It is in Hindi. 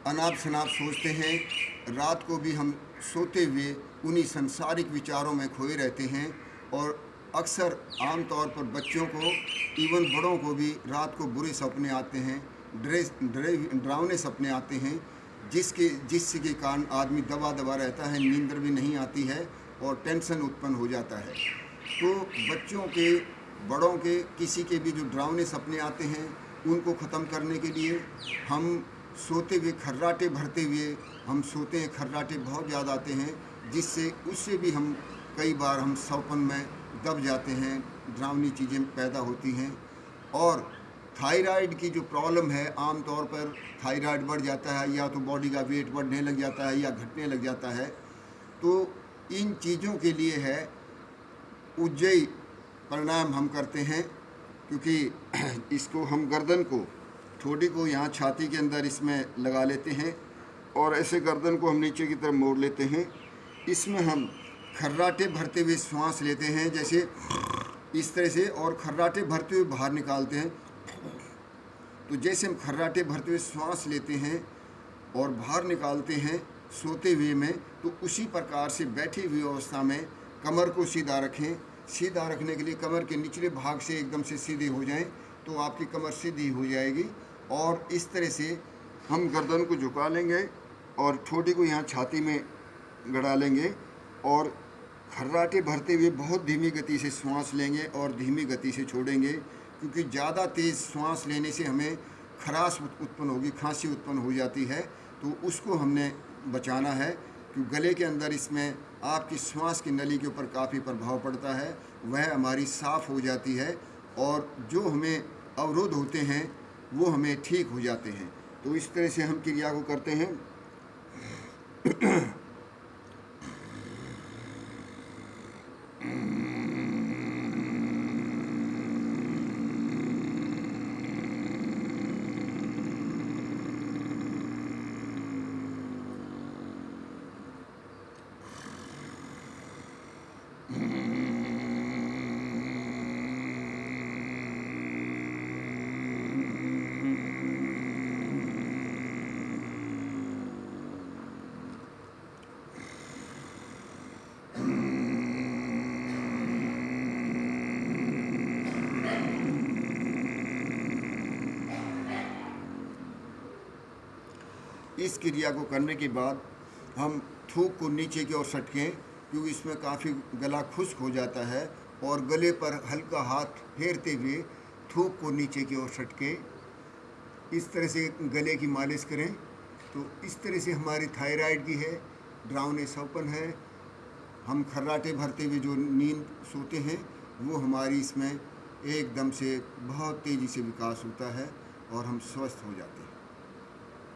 अनाप शनाप सोचते हैं। रात को भी हम सोते हुए उन्हीं संसारिक विचारों में खोए रहते हैं और अक्सर आम तौर पर बच्चों को, इवन बड़ों को भी रात को बुरे सपने आते हैं, डरावने सपने आते हैं, जिसके कारण आदमी दबा दबा रहता है, नींद भी नहीं आती है और टेंशन उत्पन्न हो जाता है। तो बच्चों के, बड़ों के, किसी के भी जो डरावने सपने आते हैं उनको ख़त्म करने के लिए हम सोते हुए खर्राटे भरते हुए हम सोते हैं। खर्राटे बहुत ज़्यादा आते हैं, जिससे उससे भी हम कई बार हम सपन में दब जाते हैं, डरावनी चीज़ें पैदा होती हैं। और थायराइड की जो प्रॉब्लम है, आम तौर पर थायराइड बढ़ जाता है, या तो बॉडी का वेट बढ़ने लग जाता है या घटने लग जाता है। तो इन चीज़ों के लिए है उज्जयी प्राणायाम हम करते हैं, क्योंकि इसको हम गर्दन को, ठोड़ी को यहाँ छाती के अंदर इसमें लगा लेते हैं और ऐसे गर्दन को हम नीचे की तरफ मोड़ लेते हैं। इसमें हम खर्राटे भरते हुए श्वास लेते हैं, जैसे इस तरह से, और खर्राटे भरते हुए बाहर निकालते हैं। तो जैसे हम खर्राटे भरते हुए श्वास लेते हैं और बाहर निकालते हैं सोते हुए में, तो उसी प्रकार से बैठी हुई अवस्था में कमर को सीधा रखें। सीधा रखने के लिए कमर के निचले भाग से एकदम से सीधे हो जाएं, तो आपकी कमर सीधी हो जाएगी। और इस तरह से हम गर्दन को झुका लेंगे और ठोड़ी को यहाँ छाती में गड़ा लेंगे और खर्राटे भरते हुए बहुत धीमी गति से श्वास लेंगे और धीमी गति से छोड़ेंगे, क्योंकि ज़्यादा तेज़ श्वास लेने से हमें खराश उत्पन्न होगी, खांसी उत्पन्न हो जाती है। तो उसको हमने बचाना है, क्योंकि गले के अंदर इसमें आपकी श्वास की नली के ऊपर काफ़ी प्रभाव पड़ता है, वह हमारी साफ़ हो जाती है और जो हमें अवरोध होते हैं वो हमें ठीक हो जाते हैं। तो इस तरह से हम क्रिया को करते हैं। इस क्रिया को करने के बाद हम थूक को नीचे की ओर सटकें, क्योंकि इसमें काफ़ी गला खुश्क हो जाता है, और गले पर हल्का हाथ फेरते हुए थूक को नीचे की ओर सटकें। इस तरह से गले की मालिश करें। तो इस तरह से हमारी थायराइड की है, डरावने सपन है, हम खर्राटे भरते हुए जो नींद सोते हैं, वो हमारी इसमें एकदम से बहुत तेज़ी से विकास होता है और हम स्वस्थ हो जाते हैं।